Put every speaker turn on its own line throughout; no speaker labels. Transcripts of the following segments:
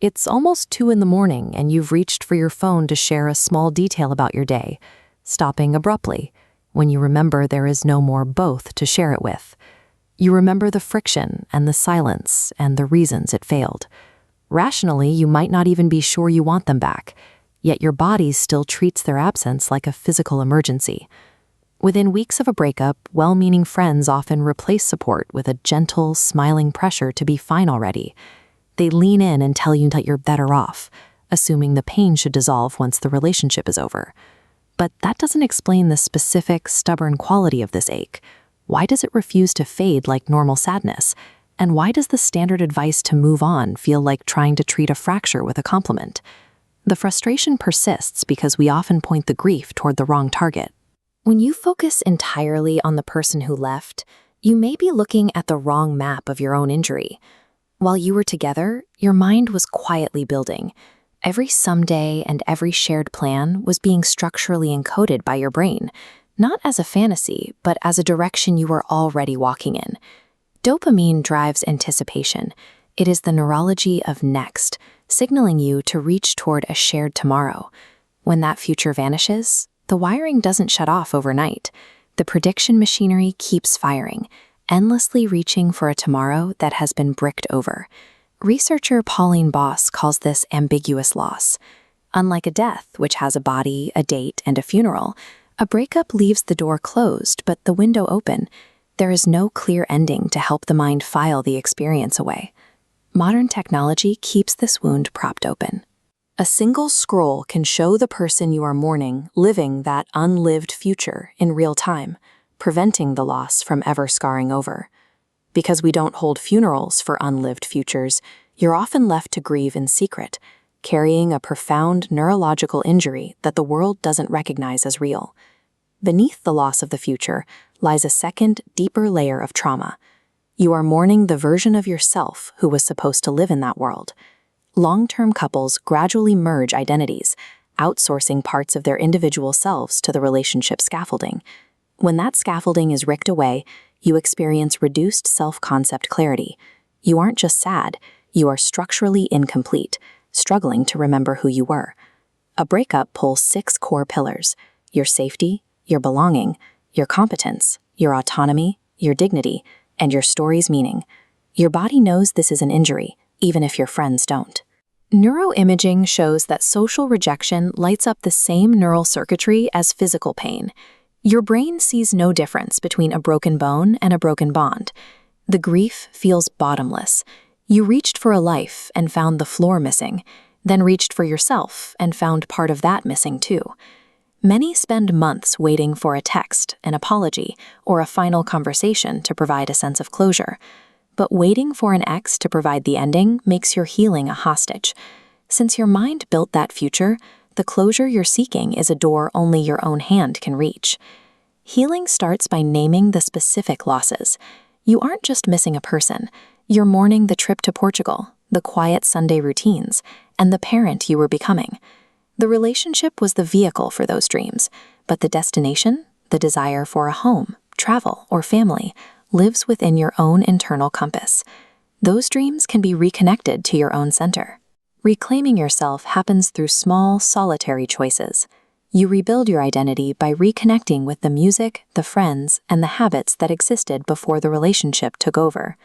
It's almost 2 in the morning and you've reached for your phone to share a small detail about your day, stopping abruptly when you remember there is no more both to share it with. You remember the friction and the silence and the reasons it failed. Rationally, you might not even be sure you want them back, yet your body still treats their absence like a physical emergency. Within weeks of a breakup, well-meaning friends often replace support with a gentle, smiling pressure to be fine already. They lean in and tell you that you're better off, assuming the pain should dissolve once the relationship is over. But that doesn't explain the specific, stubborn quality of this ache. Why does it refuse to fade like normal sadness? And why does the standard advice to move on feel like trying to treat a fracture with a compliment? The frustration persists because we often point the grief toward the wrong target. When you focus entirely on the person who left, you may be looking at the wrong map of your own injury. While you were together, your mind was quietly building. Every someday and every shared plan was being structurally encoded by your brain, not as a fantasy, but as a direction you were already walking in. Dopamine drives anticipation. It is the neurology of next, signaling you to reach toward a shared tomorrow. When that future vanishes, the wiring doesn't shut off overnight. The prediction machinery keeps firing, endlessly reaching for a tomorrow that has been bricked over. Researcher Pauline Boss calls this ambiguous loss. Unlike a death, which has a body, a date, and a funeral, a breakup leaves the door closed but the window open. There is no clear ending to help the mind file the experience away. Modern technology keeps this wound propped open. A single scroll can show the person you are mourning living that unlived future in real time, preventing the loss from ever scarring over. Because we don't hold funerals for unlived futures, you're often left to grieve in secret, carrying a profound neurological injury that the world doesn't recognize as real. Beneath the loss of the future lies a second, deeper layer of trauma. You are mourning the version of yourself who was supposed to live in that world. Long-term couples gradually merge identities, outsourcing parts of their individual selves to the relationship scaffolding. When that scaffolding is ripped away, you experience reduced self-concept clarity. You aren't just sad, you are structurally incomplete, struggling to remember who you were. A breakup pulls 6 core pillars: your safety, your belonging, your competence, your autonomy, your dignity, and your story's meaning. Your body knows this is an injury, even if your friends don't. Neuroimaging shows that social rejection lights up the same neural circuitry as physical pain. Your brain sees no difference between a broken bone and a broken bond. The grief feels bottomless. You reached for a life and found the floor missing, then reached for yourself and found part of that missing too. Many spend months waiting for a text, an apology, or a final conversation to provide a sense of closure. But waiting for an ex to provide the ending makes your healing a hostage. Since your mind built that future, the closure you're seeking is a door only your own hand can reach. Healing starts by naming the specific losses. You aren't just missing a person. You're mourning the trip to Portugal, the quiet Sunday routines, and the parent you were becoming. The relationship was the vehicle for those dreams, but the destination, the desire for a home, travel, or family, lives within your own internal compass. Those dreams can be reconnected to your own center. Reclaiming yourself happens through small, solitary choices. You rebuild your identity by reconnecting with the music, the friends, and the habits that existed before the relationship took over.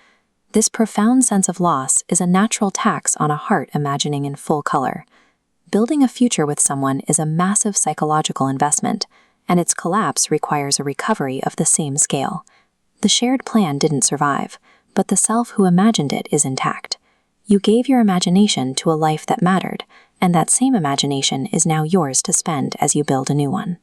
This profound sense of loss is a natural tax on a heart imagining in full color. Building a future with someone is a massive psychological investment, and its collapse requires a recovery of the same scale. The shared plan didn't survive, but the self who imagined it is intact. You gave your imagination to a life that mattered, and that same imagination is now yours to spend as you build a new one.